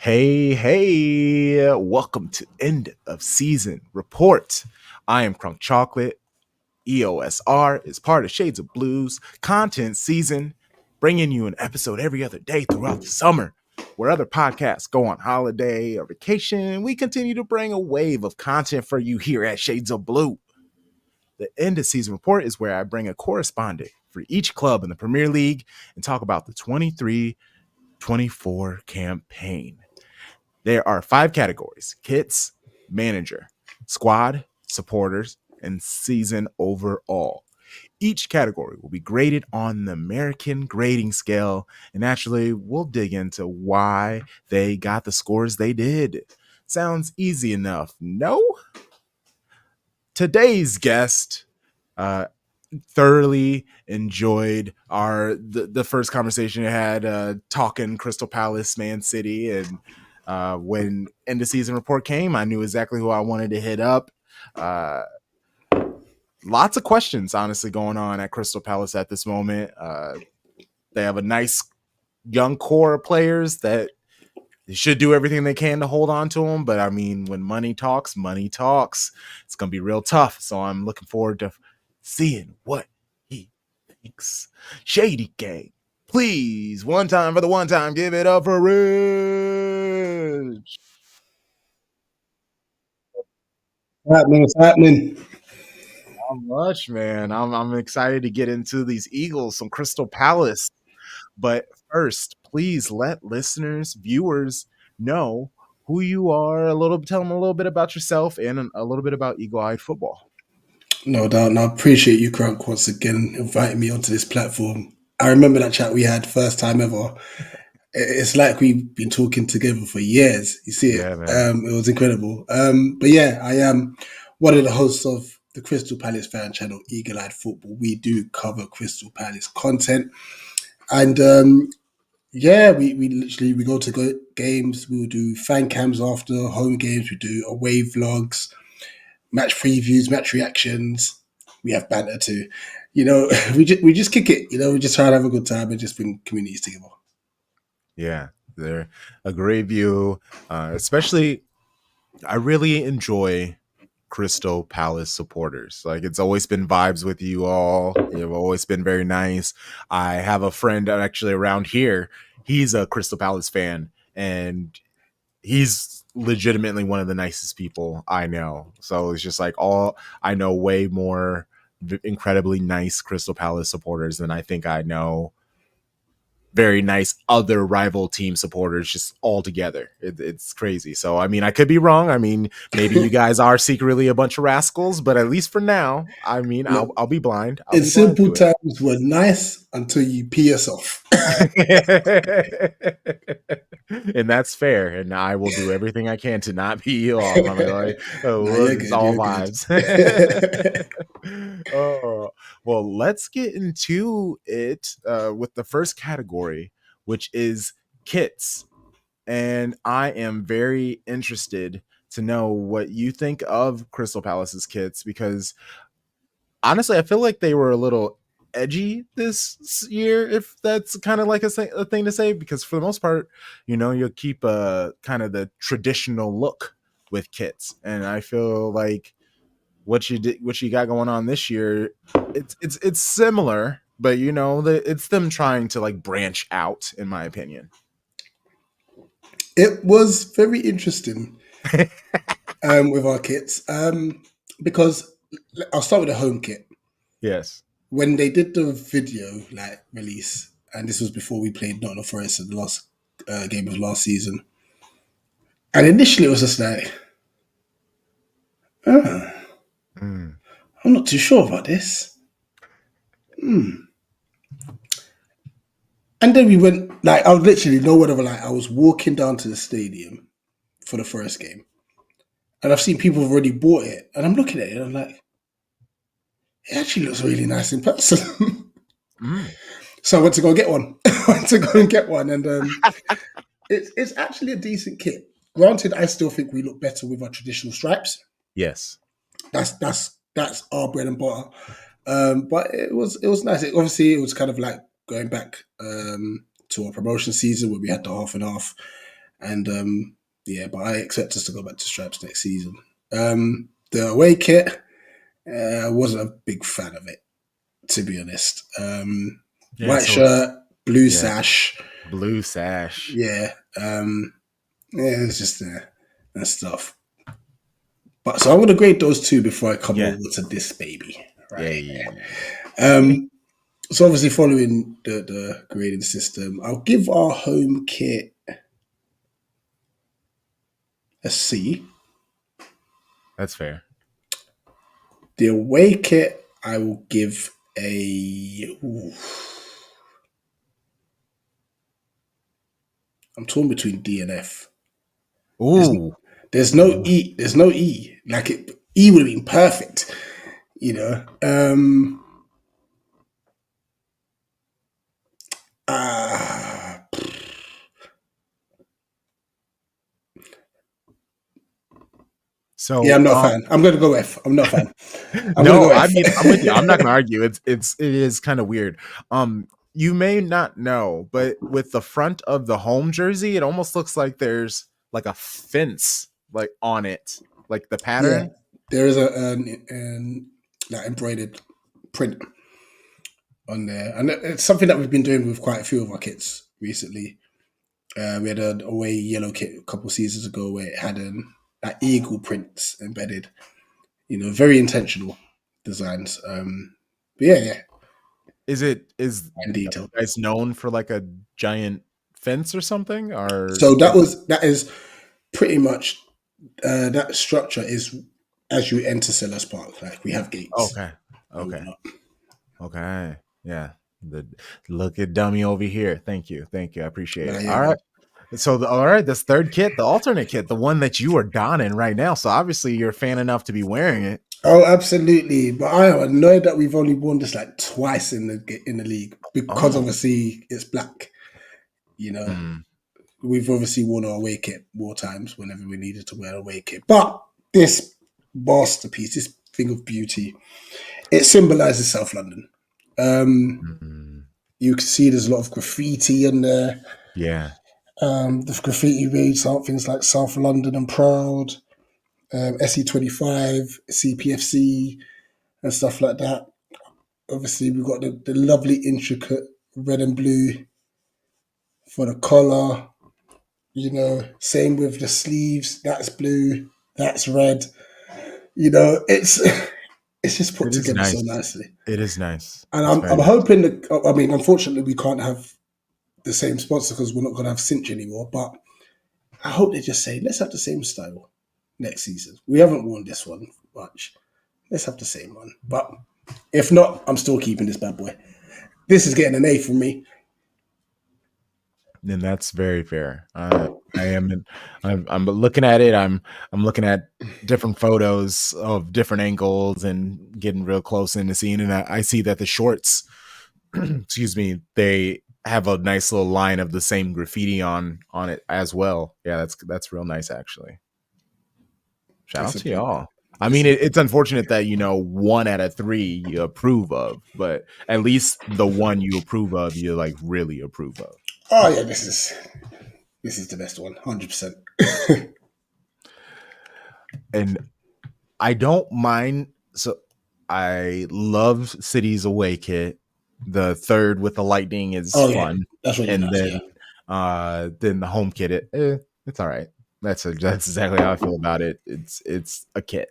Hey, welcome to end of season report. I am Crunk Chocolate. EOSR is part of Shades of Blues content season, bringing you an episode every other day throughout the summer. Where other podcasts go on holiday or vacation, we continue to bring a wave of content for you here at Shades of Blue. The end of season report is where I bring a correspondent for each club in the Premier League and talk about the 23-24 campaign. There are 5 categories: kits, manager, squad, supporters, and season overall. Each category will be graded on the American grading scale, and naturally, we'll dig into why they got the scores they did. Sounds easy enough, no? Today's guest thoroughly enjoyed the first conversation I had talking Crystal Palace, Man City, and when end of season report came, I knew exactly who I wanted to hit up. Lots of questions, honestly, going on at Crystal Palace at this moment. They have a nice young core of players that they should do everything they can to hold on to them. But I mean, when money talks, it's going to be real tough. So I'm looking forward to seeing what he thinks. Shady Gang, please, one time for the one time, give it up for Rich. What's happening? Not much, man. I'm excited to get into these Eagles, some Crystal Palace. But first, please let listeners, viewers know who you are. Tell them a little bit about yourself and a little bit about Eagle Eye Football. No doubt, and I appreciate you, Crunk, once again inviting me onto this platform. I remember that chat we had first time ever. It's like we've been talking together for years. You see it? Yeah, man. It was incredible. But yeah, I am one of the hosts of the Crystal Palace fan channel, Eagle Eyed Football. We do cover Crystal Palace content, and yeah, we literally we go to games. We'll do fan cams after home games. We do away vlogs, match previews, match reactions. We have banter too. We just kick it. We just try to have a good time and just bring communities together. Yeah, they're a great view. Especially, I really enjoy Crystal Palace supporters. Like, it's always been vibes with you all. You've always been very nice. I have a friend actually around here. He's a Crystal Palace fan, and he's legitimately one of the nicest people I know. So it's just like all I know way more incredibly nice Crystal Palace supporters than I think I know very nice other rival team supporters just all together. It's crazy. So I mean, I could be wrong. I mean, maybe you guys are secretly a bunch of rascals, but at least for now, I mean, Look, I'll be blind. I'll in be blind simple to it. terms, we're nice until you pee us off. And that's fair. And I will do everything I can to not pee you off. I'm like, Nah, oh, you're it's good. all You're good. vibes. Oh, well, let's get into it with the first category, which is kits. And I am very interested to know what you think of Crystal Palace's kits, because honestly, I feel like they were a little edgy this year, if that's kind of like a thing to say, because for the most part, you'll keep kind of the traditional look with kits. And I feel like what you got going on this year, it's similar, but it's them trying to like branch out, in my opinion. It was very interesting with our kits because I'll start with the home kit. Yes. When they did the video like release, and this was before we played Nottingham Forest in the last game of last season, and initially it was just like, oh, Mm. I'm not too sure about this. And then we went like I was literally no whatever. Like I was walking down to the stadium for the first game, and I've seen people have already bought it, and I'm looking at it, and I'm like, it actually looks really nice in person. Mm. So I went to go get one. I went to go and get one, and it's actually a decent kit. Granted, I still think we look better with our traditional stripes. Yes. That's our bread and butter. But it was nice. Obviously, it was kind of like going back to our promotion season where we had the half and half. And yeah, but I expect us to go back to stripes next season. The away kit, I wasn't a big fan of it, to be honest. Yeah, White so it's shirt, blue yeah, sash, blue sash. yeah, yeah, it's just and stuff. But so I'm gonna grade those two before I come Yeah. over to this baby, right? Yay. Um, so obviously following the grading system, I'll give our home kit a C. That's fair. The away kit I will give a. Ooh, I'm torn between D and F. There's Ooh. there's no E. There's no E. Like E would have been perfect, you know. Uh, yeah, So I'm not a fan. I'm gonna go F. I'm not a fan. I'm gonna no, go I F. mean I'm with you. I'm not gonna argue. It is kind of weird. You may not know, but with the front of the home jersey, it almost looks like there's like a fence like on it, like the Yeah, pattern. there is an like embroidered print on there, and it's something that we've been doing with quite a few of our kits recently. We had an away yellow kit a couple of seasons ago where it had like eagle prints embedded. You know, very intentional designs. But yeah, Is in you detail. guys known for like a giant fence or something? Or So that is pretty much that structure is as you enter Sellers Park. Like we have gates okay, and okay, whatnot. okay, yeah. The look at dummy over here. Thank you. I appreciate Nah, it. yeah, All right. man. So all right, this third kit, the alternate kit, the one that you are donning right now. So obviously you're a fan enough to be wearing it. Oh, absolutely. But I am annoyed that we've only worn this like twice in the league because Oh, obviously it's black. You know, mm, we've obviously worn our away kit more times whenever we needed to wear a away kit. But this masterpiece, this thing of beauty, it symbolizes South London. Um, mm, you can see there's a lot of graffiti in there. yeah. The graffiti reads out things like South London and Proud, SE25, CPFC, and stuff like that. Obviously, we've got the lovely, intricate red and blue for the collar. You know, same with the sleeves. That's blue. That's red. You know, it's just put It is together so nice. nicely. It is nice. And It's I'm very nice. hoping that. I mean, unfortunately, we can't have the same sponsor because we're not going to have Cinch anymore. But I hope they just say let's have the same style next season. We haven't worn this one much. Let's have the same one. But if not, I'm still keeping this bad boy. This is getting an A from me. And that's very fair. I am. I'm looking at it. I'm looking at different photos of different angles and getting real close in the scene, and I see that the shorts, excuse me, they have a nice little line of the same graffiti on it as well. Yeah, that's real nice actually. Shout It's out a to beauty. y'all. I mean, It's a it's unfortunate that one out of three you approve of, but at least the one you approve of, you like really approve of. Oh yeah, this is the best one, 100%. And I don't mind. So I love Cities Away kit. The third with the lightning is Oh yeah, fun, that's really and nice. Yeah. then the home kit, it's all right. That's exactly how I feel about it. It's a kit.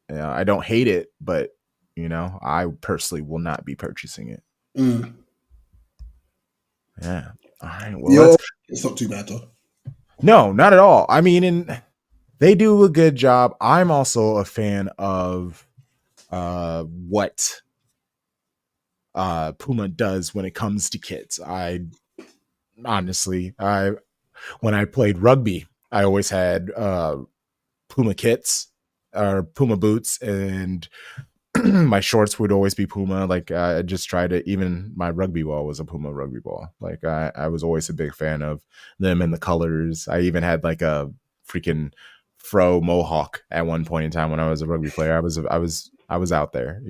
I don't hate it, but I personally will not be purchasing it. Mm. Yeah. All right. Well, Yo, it's not too bad though. no, not at all. I mean, and they do a good job. I'm also a fan of what Puma does when it comes to kits. I honestly, I when I played rugby, I always had Puma kits or Puma boots, and my shorts would always be Puma. Like I just tried to. Even my rugby ball was a Puma rugby ball. Like I was always a big fan of them and the colors. I even had like a freaking fro mohawk at one point in time when I was a rugby player. I was out there.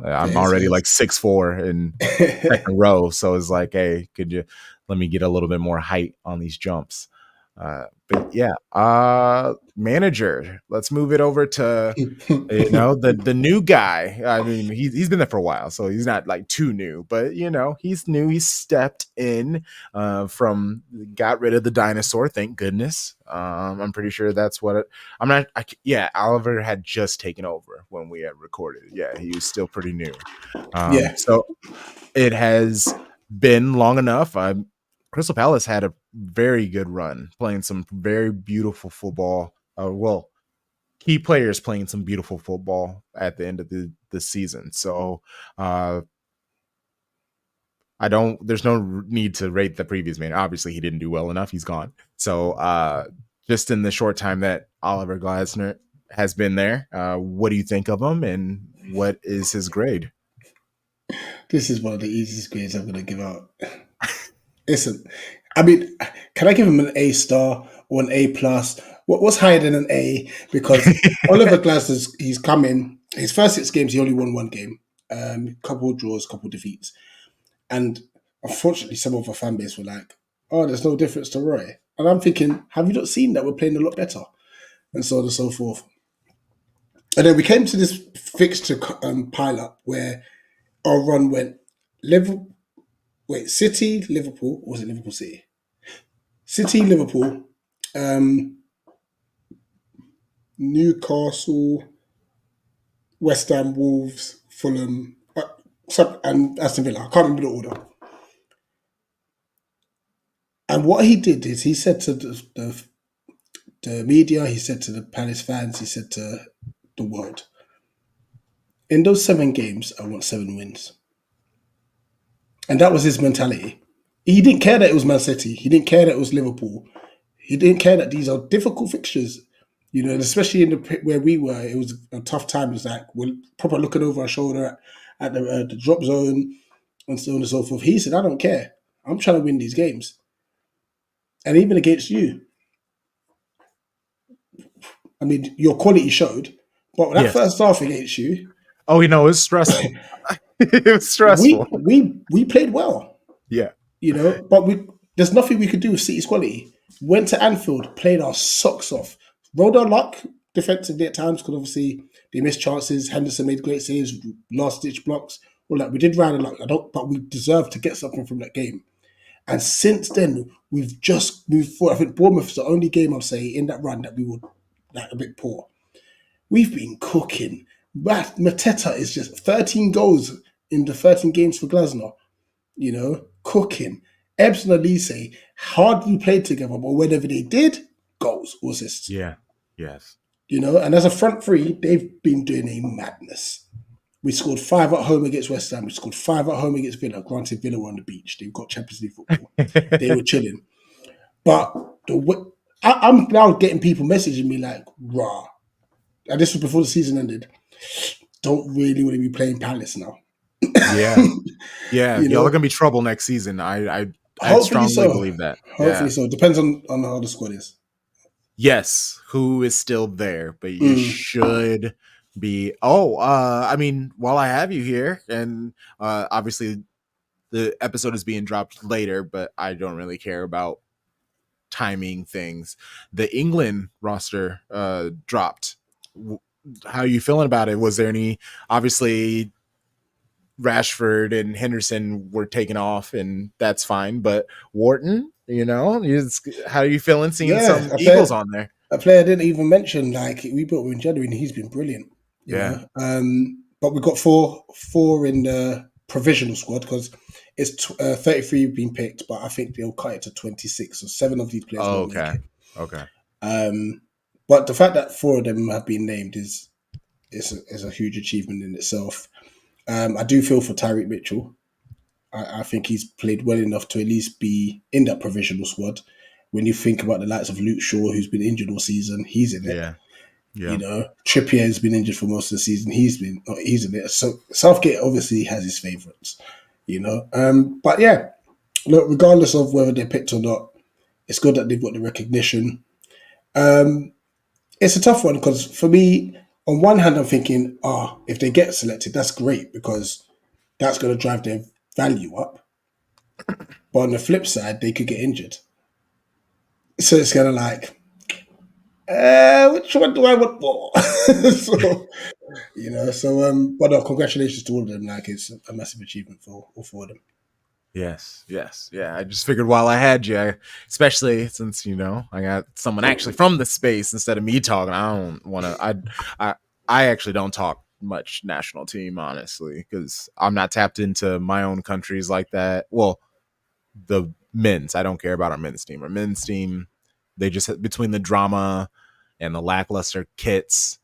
I'm Fairs, already fairs. like 6'4" and second row, so it's like, hey, could you let me get a little bit more height on these jumps? But yeah, manager. Let's move it over to the new guy. I mean, he's been there for a while, so he's not like too new, but he's new. He stepped in from got rid of the dinosaur. Thank goodness. I'm pretty sure that's what it. I'm not. Yeah, Oliver had just taken over when we had recorded. Yeah, he was still pretty new. Yeah, So it has been long enough. Crystal Palace had a very good run, playing some very beautiful football. Well, key players playing some beautiful football at the end of the season. So uh, I don't. There's no need to rate the previous man. Obviously, he didn't do well enough. He's gone. So just in the short time that Oliver Glasner has been there, what do you think of him, and what is his grade? this is one of the easiest grades I'm going to give out. Listen, I mean, can I give him an A star or an A plus? What's higher than an A? Because Oliver Glasner's he's come in his first 6 games. He only won one game, couple of draws, couple of defeats, and unfortunately, some of our fan base were like, "Oh, there's no difference to Roy." And I'm thinking, have you not seen that we're playing a lot better, and so on and so forth. And then we came to this fixture pile up where our run went Liverpool, wait, City, Liverpool, or was it Liverpool City? City, Liverpool, um, Newcastle, West Ham, Wolves, Fulham, and Aston Villa. I can't remember the order. And what he did is he said to the media, he said to the Palace fans, he said to the world, in those 7 games, I want 7 wins. And that was his mentality. He didn't care that it was Man City. He didn't care that it was Liverpool. He didn't care that these are difficult fixtures. And especially in where we were, it was a tough time. It was like we're proper looking over our shoulder at the drop zone and so on and so forth. He said, "I don't care. I'm trying to win these games, and even against you. I mean, your quality showed, but that Yes. first half against you, Oh, it was stressful. It was we stressful. we we played well. Yeah. But there's nothing we could do with City's quality. Went to Anfield, played our socks off, rode our luck defensively at times because obviously they missed chances. Henderson made great saves, last ditch blocks. All that we did ride our luck. But we deserved to get something from that game. And since then, we've just moved forward. I think Bournemouth is the only game I'll say in that run that we were like a bit poor. We've been cooking. Mateta is just 13 goals in the 13 games for Glasner, cooking. Ebbs and Elise hardly played together, but whenever they did, goals or assists. Yeah. Yes. And as a front three, they've been doing a madness. We scored 5 at home against West Ham. We scored 5 at home against Villa. Granted, Villa were on the beach. They've got Champions League football. They were chilling. But I'm now getting people messaging me like, rah. And this was before the season ended. Don't really want to be playing Palace now. Yeah. Yeah. you Y'all are know, gonna be trouble next season. I hopefully strongly so. believe that. Hopefully Yeah. so. Depends on how the squad is. Yes. Who is still there? But you Mm. should be. I mean, while I have you here, and obviously the episode is being dropped later, but I don't really care about timing things. The England roster dropped. How are you feeling about it? Was there any? Obviously, Rashford and Henderson were taken off, and that's fine. But Wharton, how are you feeling seeing Yeah, some Eagles on there? a player I didn't even mention. Like we built with in January, and he's been brilliant. Yeah. But we've got four in the provisional squad because it's 33 been picked, but I think they'll cut it to 26. So 7 of these players Oh, won't make okay. it. Okay. Um, but the fact that 4 of them have been named is a huge achievement in itself. I do feel for Tyreek Mitchell. I think he's played well enough to at least be in that provisional squad. When you think about the likes of Luke Shaw, who's been injured all season, he's in it. Yeah. Yeah. Trippier has been injured for most of the season. He's in it. So Southgate obviously has his favourites. But yeah, look, regardless of whether they're picked or not, it's good that they've got the recognition. It's a tough one because for me, on one hand, I'm thinking, if they get selected, that's great because that's going to drive their value up. But on the flip side, they could get injured. So it's kind of like, Which one do I want more? So but no, congratulations to all of them. Like it's a massive achievement for all four of them. Yes, yes, yeah. I just figured while I had you, especially since I got someone actually from the space instead of me talking. I don't want to. I I actually don't talk much national team honestly because I'm not tapped into my own countries like that. Well, the men's, I don't care about our men's team. Our men's team, they just between the drama and the lackluster kits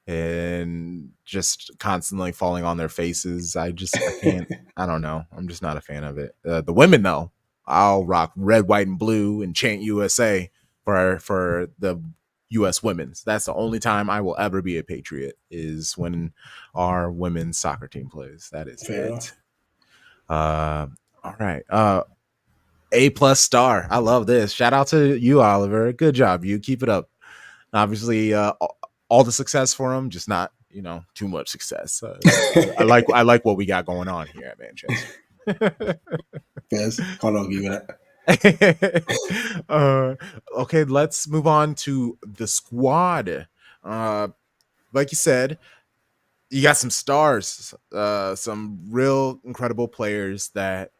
and just constantly falling on their faces. I can't. I don't know. I'm just not a fan of it. The women though, I'll rock red, white, and blue and chant USA for the U.S. women's. That's the only time I will ever be a patriot is when our women's soccer team plays. That is Fair it. enough. Uh, all right. A plus star. I love this. Shout out to you, Oliver. Good job. You keep it up. Obviously, all the success for him, just not too much success. I like what we got going on here at Manchester. Yes, can't argue with that. uh, okay, let's move on to the squad. Uh, like you said, you got some stars, some real incredible players that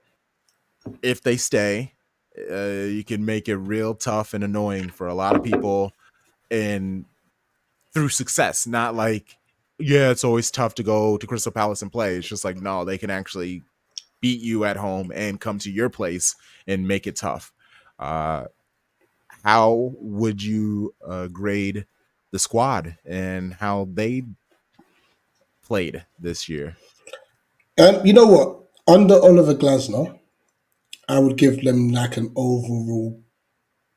if they stay, you can make it real tough and annoying for a lot of people and through success, not like, yeah, it's always tough to go to Crystal Palace and play. It's just like, no, they can actually beat you at home and come to your place and make it tough. Uh, how would you grade the squad and how they played this year? You know what? Under Oliver Glasner, I would give them like an overall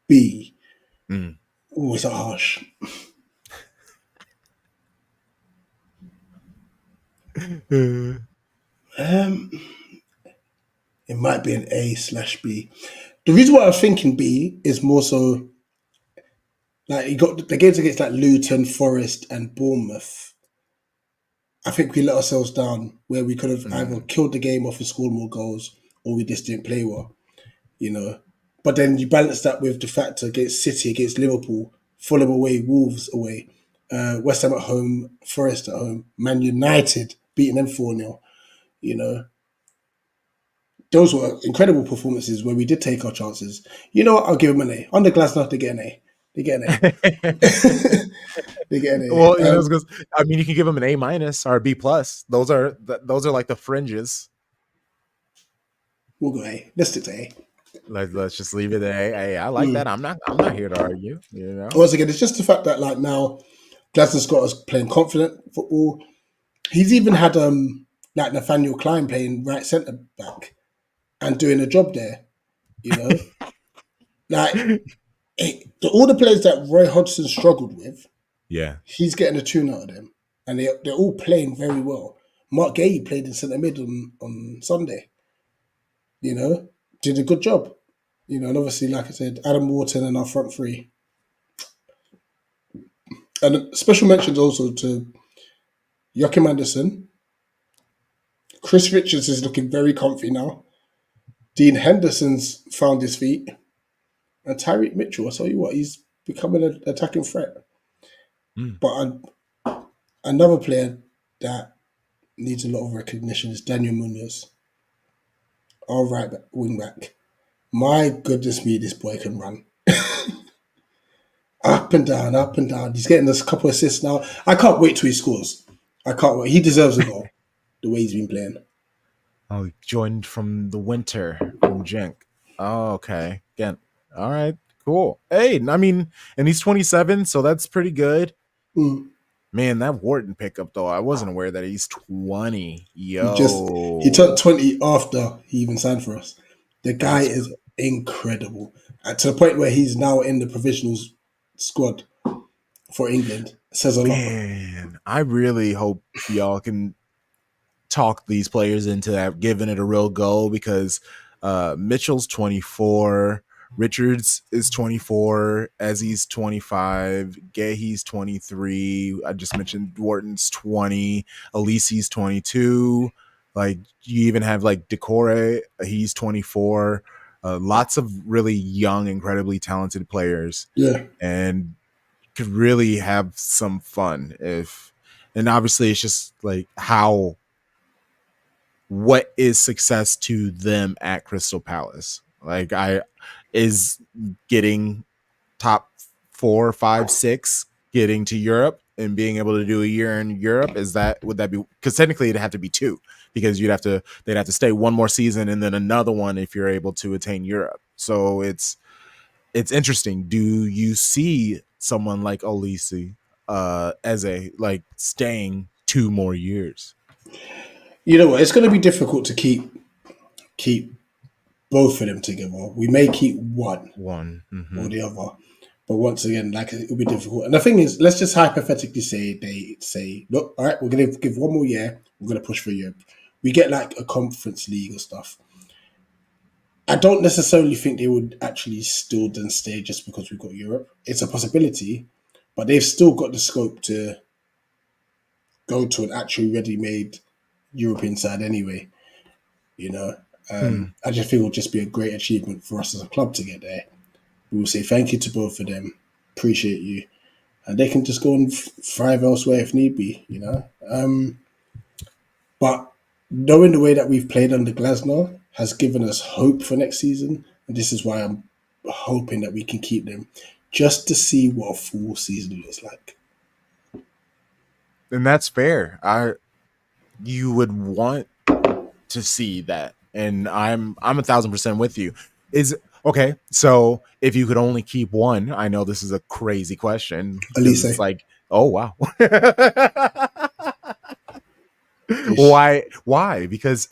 B. Mm. Oh, is that harsh? Um, it might be an A/B. The reason why I was thinking B is more so like you got the games against like Luton, Forest, and Bournemouth. I think we let ourselves down where we could have either Mm. killed the game off and scored more goals, or we just didn't play well. You know, but then you balance that with the fact against City, against Liverpool, Fulham away, Wolves away, West Ham at home, Forest at home, Man United beating them 4-0. You know, those were incredible performances where we did take our chances. You know what? I'll give them an A. Under Glasgow, they get an A. They get an A. They get an Well, A. because I mean, you can give them an A minus or a B plus. Those are like the fringes. We'll go A. Let's stick to A. Let's just leave it there. Hey, I like that. Mm. I'm not here to argue. You know. Once again, it's just the fact that like now Glasgow's got us playing confident football. He's even had like Nathaniel Klein playing right centre back and doing a job there. You know, like all the players that Roy Hodgson struggled with, Yeah. he's getting a tune out of them, and they're all playing very well. Mark Gay played in centre mid on Sunday. You know, did a good job. You know, and obviously, like I said, Adam Wharton and our front three. And special mentions also to Joachim Anderson. Chris Richards is looking very comfy now. Dean Henderson's found his feet. And Tyreek Mitchell, I tell you what, he's becoming an attacking threat. Mm. But another player that needs a lot of recognition is Daniel Munoz, our wing back. My goodness me, this boy can run. Up and down, up and down. He's getting us a couple of assists now. I can't wait till he scores. I can't wait. He deserves a goal, the way he's been playing. Oh, he joined from the winter from Jenk. Oh, okay. Again. All right. Cool. Hey, I mean, and he's 27, so that's pretty good. Mm. Man, that Wharton pickup though, I wasn't aware that he's 20. He turned Yo, 20 after he even signed for us. The guy that's is incredible. To the point where he's now in the provisional squad for England. It says a lot. man. I really hope y'all can talk these players into that, giving it a real go because Mitchell's 24, Richards is 24, Ezzy's 25, Gahey's 23. I just mentioned Wharton's 20, Alisi's 22. Like you even have like Decore, he's 24. Lots of really young, incredibly talented players, Yeah. and could really have some fun if, and obviously it's just like how, what is success to them at Crystal Palace? Like, I is getting top 4, 5, 6, getting to Europe and being able to do a year in Europe. Is that, would that be, because technically it'd have to be two, because they'd have to stay one more season and then another one if you're able to attain Europe. So it's interesting. Do you see someone like Olisi, as a like staying 2 more years? You know what? It's going to be difficult to keep both of them together. We may keep one One. or Mm-hmm. the other, but once again, like it'll be difficult. And the thing is, let's just hypothetically say they say, look, all right, we're going to give one more year. We're going to push for Europe. We get like a conference league or stuff. I don't necessarily think they would actually still then stay just because we've got Europe. It's a possibility, but they've still got the scope to go to an actually ready-made European side anyway. You know, Hmm. I just think it would just be a great achievement for us as a club to get there. We will say thank you to both of them, appreciate you, and they can just go and thrive elsewhere if need be. You know, but knowing the way that we've played under Glasner has given us hope for next season, and this is why I'm hoping that we can keep them just to see what a full season looks like. And that's fair. You would want to see that, and I'm 1,000% with you. Is okay. So if you could only keep one, I know this is a crazy question because it's Elise, like, oh wow. ish. Why? Because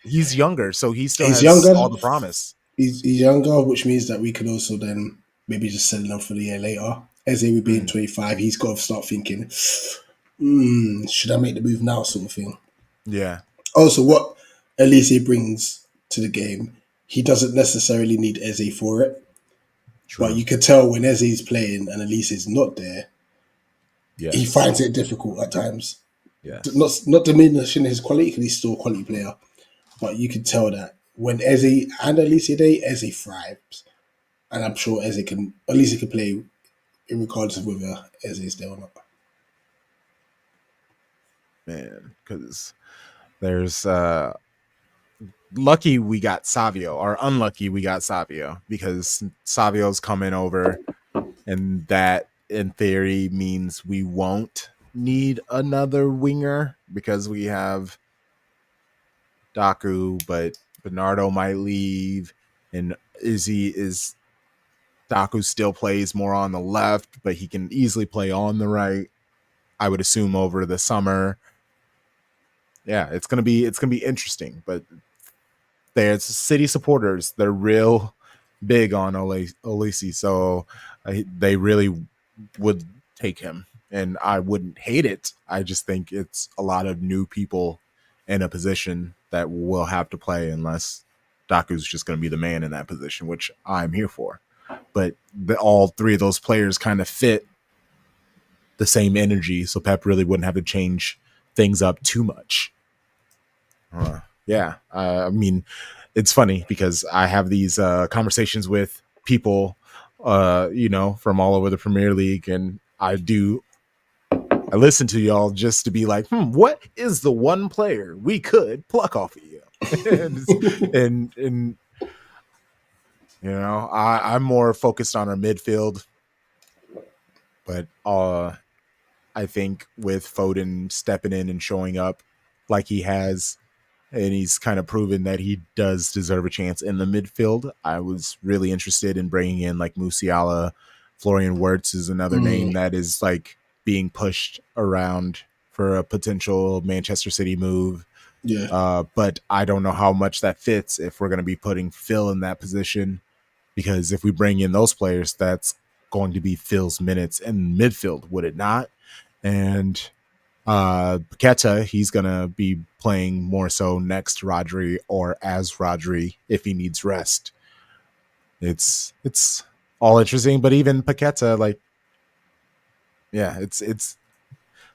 he's younger, so he still He's has all younger. the promise. He's younger, which means that we could also then maybe just sell him for the year later. As he would be in Mm, 25, he's got to start thinking, should I make the move now, sort of thing. yeah, Also, what Elise brings to the game, he doesn't necessarily need Eze for it, but true. you could tell when Eze's playing and Elise is not there, he Yes. finds it difficult at times. Yes. Not diminishing his quality because he's still a quality player, but you could tell that when Eze and Elise are there, Eze thrives. And I'm sure Eze can, at least he can play regardless of whether Eze is there or not. Man, because there's lucky we got Savio, or unlucky we got Savio, because Savio's coming over, and that in theory means we won't need another winger because we have Daku, but Bernardo might leave, and is Daku still plays more on the left, but he can easily play on the right. I would assume over the summer. Yeah, it's gonna be interesting, but there's city supporters. They're real big on Olisi, so they really would take him, and I wouldn't hate it. I just think it's a lot of new people in a position that will have to play unless Daku's just going to be the man in that position, which I'm here for. But all three of those players kind of fit the same energy, so Pep really wouldn't have to change things up too much. Yeah, I mean, it's funny because I have these conversations with people, from all over the Premier League, and I listen to y'all just to be like, what is the one player we could pluck off of you? and I'm more focused on our midfield, but I think with Foden stepping in and showing up like he has, and he's kind of proven that he does deserve a chance in the midfield. I was really interested in bringing in like Musiala. Florian Wirtz is another name that is like being pushed around for a potential Manchester City move. Yeah. But I don't know how much that fits if we're going to be putting Phil in that position, because if we bring in those players, that's going to be Phil's minutes in midfield, would it not? And Paqueta, he's gonna be playing more so next to Rodri or as Rodri if he needs rest. It's all interesting, but even Paqueta, like, yeah, it's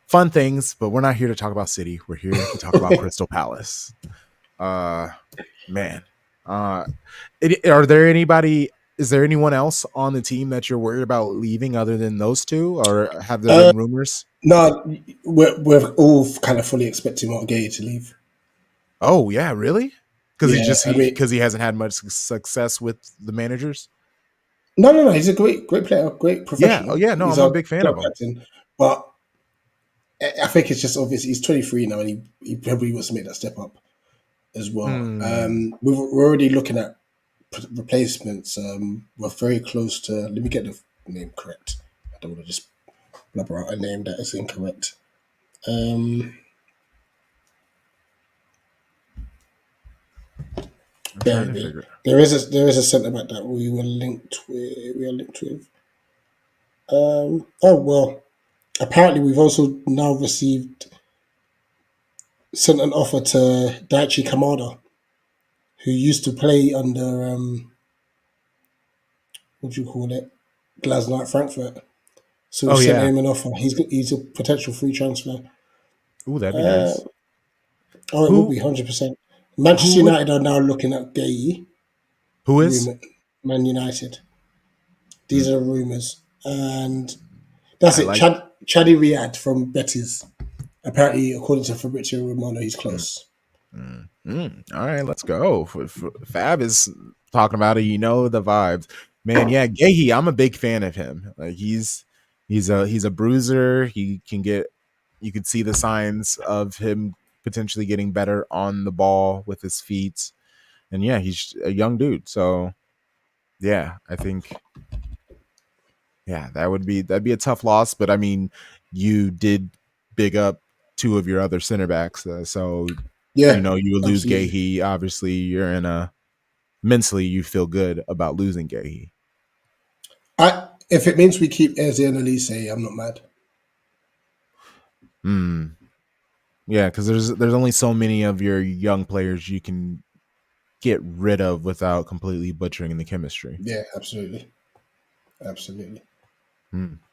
fun things, but we're not here to talk about City. We're here to talk about Crystal Palace. Uh, man, uh, are there anybody? Is there anyone else on the team that you're worried about leaving other than those two, or have there Uh, been rumors? no, we're all kind of fully expecting Mark Gay to leave. Oh yeah, really? Because Yeah, I mean, he hasn't had much success with the managers. no. He's a great player, great Yeah. Oh professional. yeah. No, He's I'm a our big fan club of him. captain, but I think it's just obvious he's 23 now, and he probably wants to make that step up as well. Hmm. We're already looking at replacements. We're very close to. Let me get the name correct. I don't want to just blabber out a name that is incorrect. Um, I'm Bear trying with to me. figure. There is a centre back that we were linked with. We are linked with. Oh well. Apparently, we've also now received sent an offer to Daichi Kamada, who used to play under what do you call it, Glasgow at Frankfurt. So we've Oh sent yeah. him an offer. He's a potential free transfer. Ooh, that'd be Uh, nice. oh, it would Who be 100%. who Manchester would United are now looking at Gay who is? rumor. Man United. These Hmm. are rumors, and that's I it. like. Chadi Riyad from Betis. Apparently, according to Fabrizio Romano, he's Mm, close. All right, let's go. Fab is talking about it. You know the vibes, man. Yeah, Gahey. I'm a big fan of him. Like he's a bruiser. He can get. You could see the signs of him potentially getting better on the ball with his feet. And yeah, he's a young dude. So yeah, I think yeah, that'd be a tough loss. But I mean, you did big up two of your other center backs, so Yeah, you would lose absolutely. Gahey. Obviously, you're in a mentally you feel good about losing Gahey. If it means we keep Eze and Elise, I'm not mad. Hmm. Yeah, because there's only so many of your young players you can get rid of without completely butchering the chemistry. Yeah, absolutely, absolutely.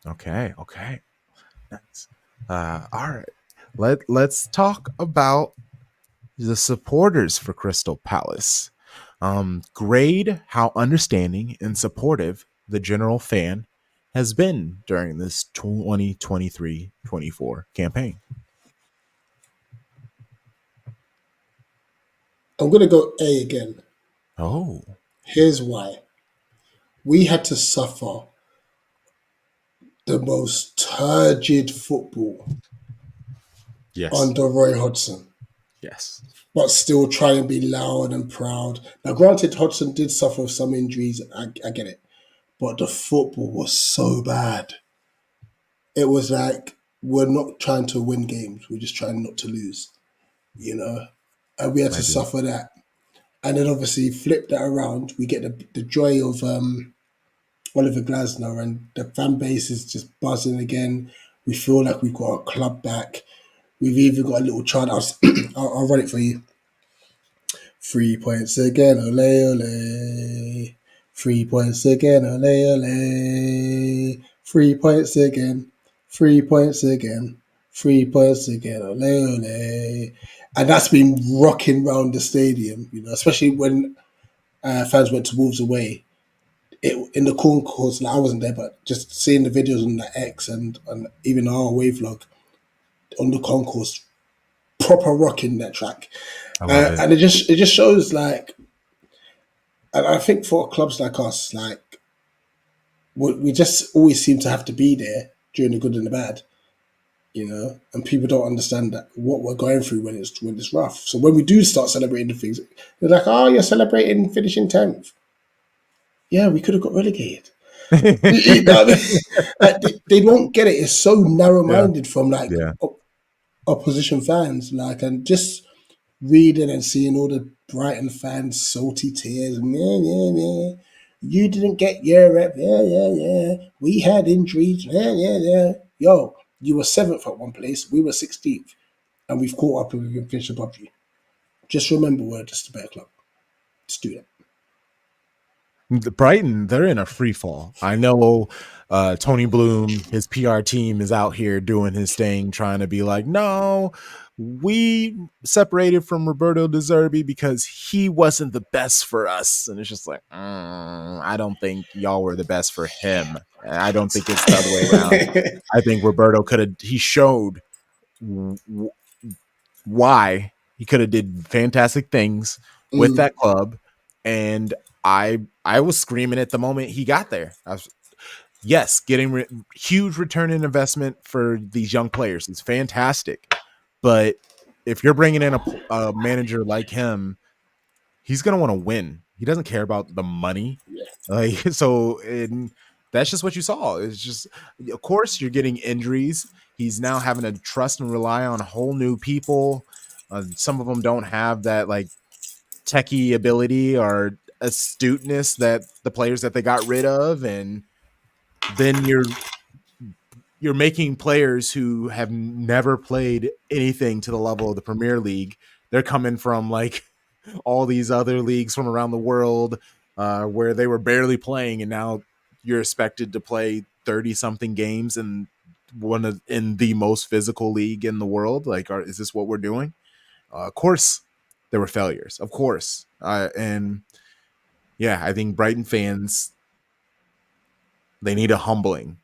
Okay, okay, nice. All right, let's talk about the supporters for Crystal Palace. Grade how understanding and supportive the general fan has been during this 2023-24 campaign. I'm gonna go A again. Oh, Here's why: we had to suffer the most turgid football yes, under Roy Hodgson, yes, but still try and be loud and proud. Now, granted, Hodgson did suffer some injuries. I get it, but the football was so bad. It was like we're not trying to win games; we're just trying not to lose. You know, and we had I to do. suffer that. And then obviously flip that around, we get the joy of Oliver Glasner, and the fan base is just buzzing again. We feel like we've got our club back. We've even got a little chant. I'll run it for you. 3 points again, ole ole. 3 points again, ole ole. 3 points again. 3 points again. 3 points again, ole ole. And that's been rocking round the stadium, especially when fans went to Wolves away. In the concourse, like I wasn't there, but just seeing the videos on the X and even our away vlog on the concourse, proper rocking that track, I love it. and it just shows like, and I think for clubs like us, like we just always seem to have to be there during the good and the bad, and people don't understand that what we're going through when it's rough. So when we do start celebrating the things, they're like, "Oh, you're celebrating finishing 10th." Yeah, we could have got relegated. You know what I mean? Like they don't get it. It's so narrow Yeah, minded from like yeah. opposition fans, like, and just reading and seeing all the Brighton fans salty tears. Yeah, yeah, yeah. You didn't get Europe. Yeah, yeah, yeah. We had injuries. Yeah, yeah, yeah. Yo, you were seventh at one place. We were 16th, and we've caught up and we can finish above you. Just remember, we're just a better club. Just do that. The Brighton, they're in a free fall. I know Tony Bloom, his PR team is out here doing his thing, trying to be like, no, we separated from Roberto De Zerbi because he wasn't the best for us. And it's just like, I don't think y'all were the best for him. And I don't think it's the other way around. I think Roberto could have, he showed why he could have did fantastic things with Mm, that club. And I was screaming at the moment he got there. I was, yes, getting huge return in investment for these young players is fantastic. But if you're bringing in a manager like him, he's going to want to win. He doesn't care about the money. yeah. Like so, and that's just what you saw. It's just, of course, you're getting injuries. He's now having to trust and rely on whole new people. Some of them don't have that like techie ability or astuteness that the players that they got rid of, and then you're making players who have never played anything to the level of the Premier League. They're coming from like all these other leagues from around the world where they were barely playing, and now you're expected to play 30 something games in in the most physical league in the world. Like, is this what we're doing? Of course, there were failures. Of course, and yeah, I think Brighton fans, they need a humbling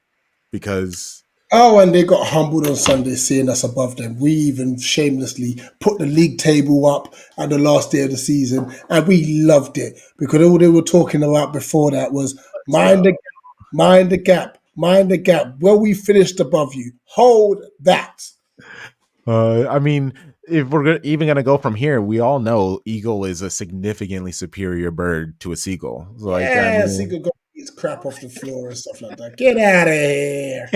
because Oh, and they got humbled on Sunday, seeing us above them. We even shamelessly put the league table up at the last day of the season, and we loved it because all they were talking about before that was let's mind the go. gap, mind the gap, mind the gap. Well, we finished above you. Hold that. I mean, if we're even gonna go from here, we all know eagle is a significantly superior bird to a seagull. Like, I Yeah, mean, Sigurd got his crap off the floor and stuff like that. Get out of here.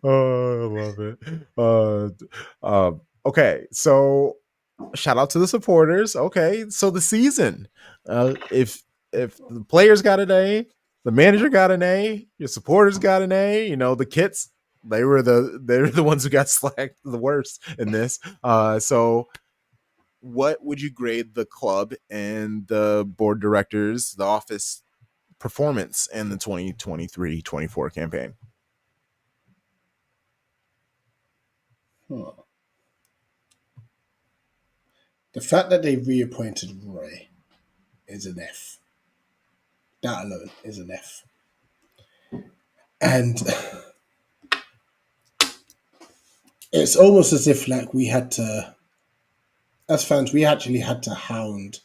oh, I love it. Okay, so shout out to the supporters. Okay, so the season, if the players got an A, the manager got an A, your supporters got an A. You know the kits. They were the ones who got slacked the worst in this. So what would you grade the club and the board directors, the office performance in the 2023-24 campaign? Huh. The fact that they reappointed Roy is an F. That alone is an F. And it's almost as if like we had to, as fans, we actually had to hound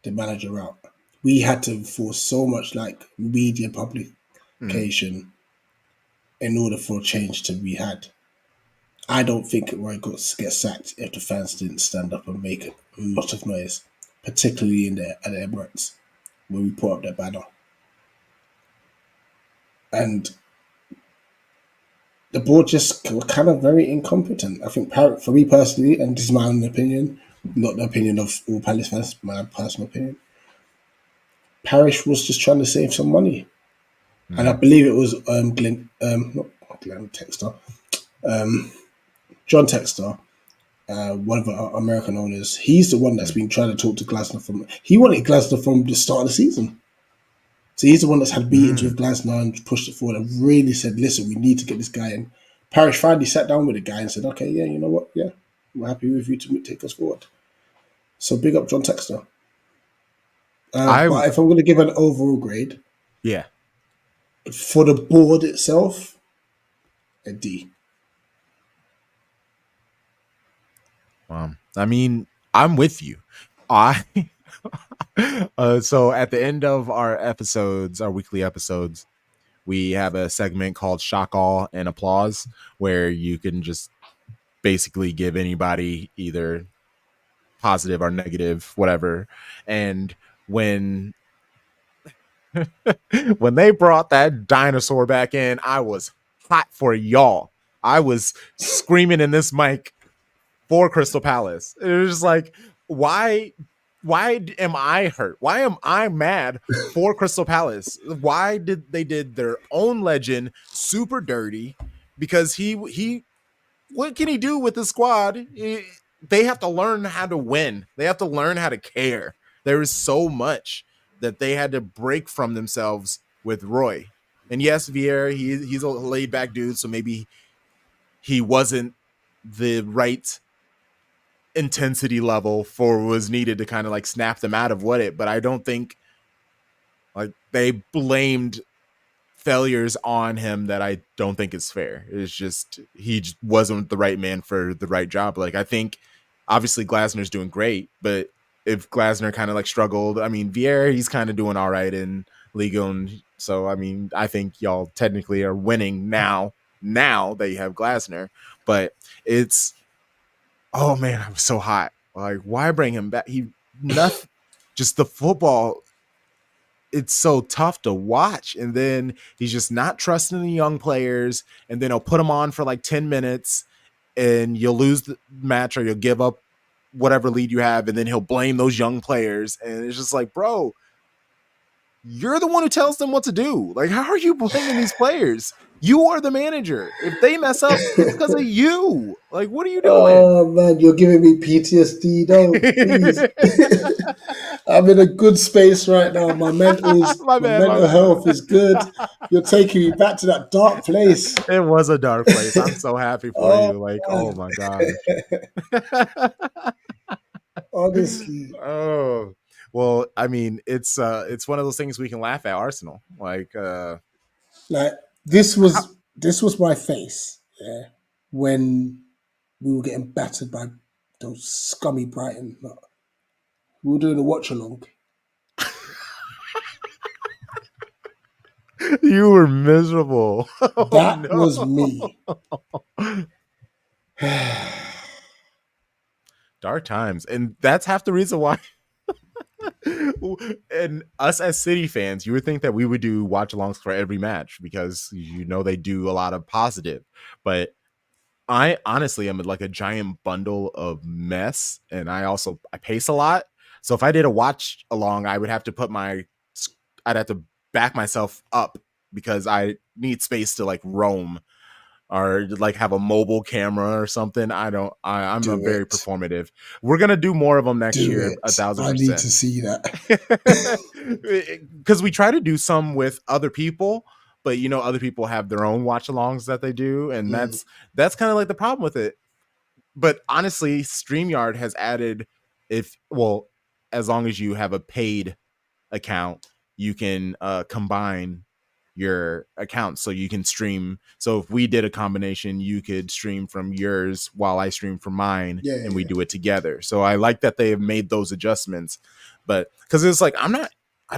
the manager out. We had to force so much like media Mm, publication in order for change to be had. I don't think Roy got to get sacked if the fans didn't stand up and make a lot of noise, particularly in at the Emirates when we put up that banner. And the board just were kind of very incompetent. I think for me personally, and this is my own opinion, not the opinion of all Palace fans, my personal opinion, Parish was just trying to save some money. And I mm, believe it was not Glenn Textor, John Textor, one of our American owners. He's the one that's mm, been trying to talk to Glasner from. He wanted Glasner from the start of the season. So he's the one that's had meetings mm. with Glasner and pushed it forward and really said, "Listen, we need to get this guy in." Parish finally sat down with the guy and said, "Okay, yeah, you know what? Yeah, we're happy with you to take us forward." So big up John Textor. I But if I'm going to give an overall grade Yeah. for the board itself, a D. I mean, I'm with you. I so at the end of our episodes, our weekly episodes, we have a segment called Shock All and Applause, where you can just basically give anybody either positive or negative, whatever. And when when they brought that dinosaur back in, I was hot for y'all. I was screaming in this mic for Crystal Palace. It was just like, why am I hurt? Why am I mad for Crystal Palace? Why did they did their own legend super dirty? Because he what can he do with the squad? They have to learn how to win. They have to learn how to care. There is so much that they had to break from themselves with Roy. And yes, Vieira, he's a laid back dude, so maybe he wasn't the right intensity level for what was needed to kind of like snap them out of what it. But I don't think like they blamed failures on him that I don't think is fair. It's just he just wasn't the right man for the right job. Like I think obviously Glasner's doing great, but if Glasner kind of like struggled, I mean Vieira he's kind of doing all right in Liga, and so I mean I think y'all technically are winning now. Now that you have Glasner, but it's oh man, I'm so hot. Like why bring him back? He nothing. Just the football it's so tough to watch. And then he's just not trusting the young players. And then he'll put them on for like 10 minutes and you'll lose the match or you'll give up whatever lead you have. And then he'll blame those young players. And it's just like, bro, you're the one who tells them what to do. Like, how are you blaming these players? You are the manager. If they mess up, it's because of you. Like, what are you doing? Oh man, you're giving me PTSD. Don't please. I'm in a good space right now. My My bad, my mental health is good. bad. You're taking me back to that dark place. It was a dark place. I'm so happy for Oh you. Like, oh man, my gosh. honestly, Oh. Well, I mean, it's one of those things we can laugh at Arsenal. Like like how, this was my face. Yeah, when we were getting battered by those scummy Brighton. We were doing a watch along. you were miserable. Oh That no. was me. Dark times. And that's half the reason why and us as City fans, you would think that we would do watch alongs for every match because you know they do a lot of positive. But I honestly am like a giant bundle of mess, and I pace a lot. So if I did a watch along, I would have to I'd have to back myself up because I need space to like roam or like have a mobile camera or something. I'm a Do very it. performative. We're gonna do more of them next Do year, a it. thousand I need percent. to see that. Because we try to do some with other people, but you know other people have their own watch alongs that they do, and Mm, that's kind of like the problem with it. But honestly, StreamYard has added if well, as long as you have a paid account, you can combine your accounts so you can stream. So if we did a combination, you could stream from yours while I stream from mine yeah, and we yeah, do it together. So I like that they have made those adjustments. But because it's like I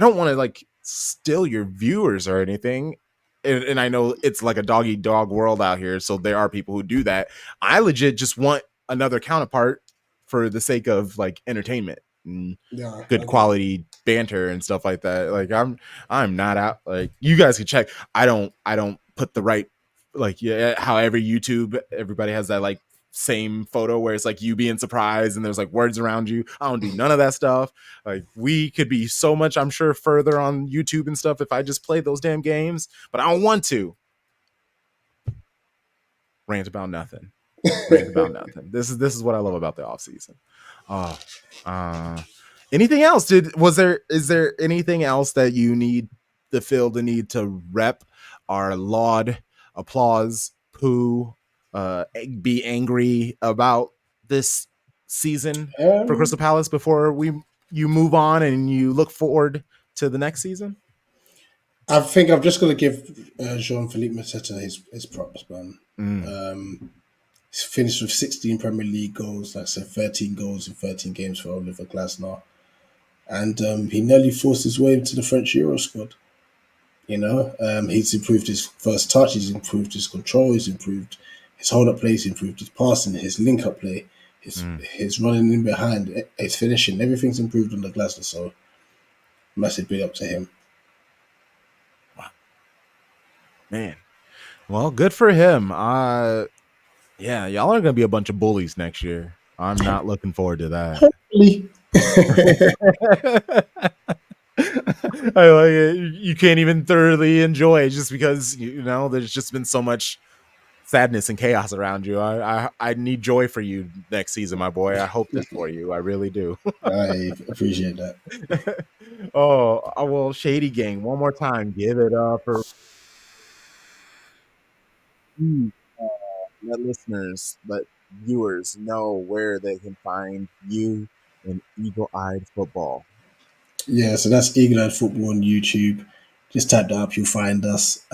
don't want to like steal your viewers or anything. And I know it's like a dog eat dog world out here. So there are people who do that. I legit just want another counterpart for the sake of like entertainment and yeah. good I get it. quality banter and stuff like that. Like I'm not out like you guys can check. I don't put the right like yeah, however YouTube everybody has that like same photo where it's like you being surprised and there's like words around you. I don't do none of that stuff. Like we could be so much, I'm sure, further on YouTube and stuff if I just played those damn games, but I don't want to rant about nothing. Rant about nothing. This is what I love about the off season. Oh, uh, anything else? Is there anything else that you need to feel the need to rep or laud, applause, poo, be angry about this season for Crystal um, Palace before we you move on and you look forward to the next season? I think I'm just going to give Jean Philippe Mateta his props, man. Mm, Um, he's finished with 16 Premier League goals, like I said, 13 goals in 13 games for Oliver Glasner. And he nearly forced his way into the French Euro squad. He's improved his first touch, he's improved his control, he's improved his hold up play, he's improved his passing, his link up play, mm. his running in behind, his finishing. Everything's improved under Glasner, so massive big up to him. Man, well, good for him. Yeah, y'all are gonna be a bunch of bullies next year. I'm not looking forward to that. Hopefully. I like it. You can't even thoroughly enjoy it just because you know there's just been so much sadness and chaos around you. I need joy for you next season, my boy. I hope that for you. I really do. I appreciate that. Well, Shady Gang, one more time, give it up for let listeners, let viewers know where they can find you in Eagle Eyed Football. Yeah, so that's Eagle Eyed Football on YouTube. Just type that up, you'll find us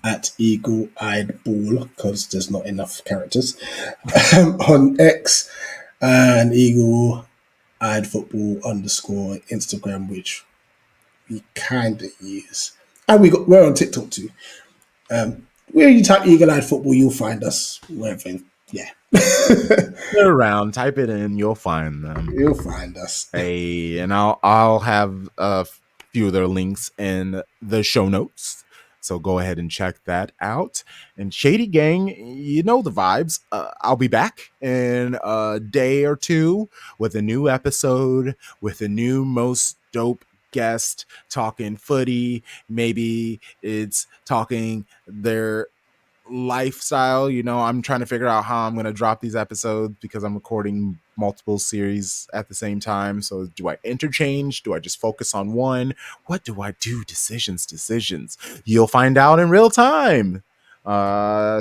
at Eagle Eyed Ball because there's not enough characters on X and Eagle Eyed Football underscore Instagram, which we kind of use. And we're on TikTok too. Where you type Eagle Eyed Football, you'll find us wherever. Yeah, They're around. Type it in, you'll find them. you'll find us. Hey, and I'll have a few of their links in the show notes. So go ahead and check that out. And Shady Gang, you know the vibes. I'll be back in a day or two with a new episode with a new most dope guest talking footy. Maybe it's talking their lifestyle. I'm trying to figure out how I'm going to drop these episodes because I'm recording multiple series at the same time. So do I interchange? Do I just focus on one? What do I do? Decisions. You'll find out in real time.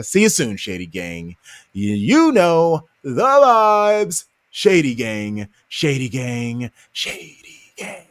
See you soon, Shady Gang. You know the vibes. Shady Gang, Shady Gang, Shady Gang.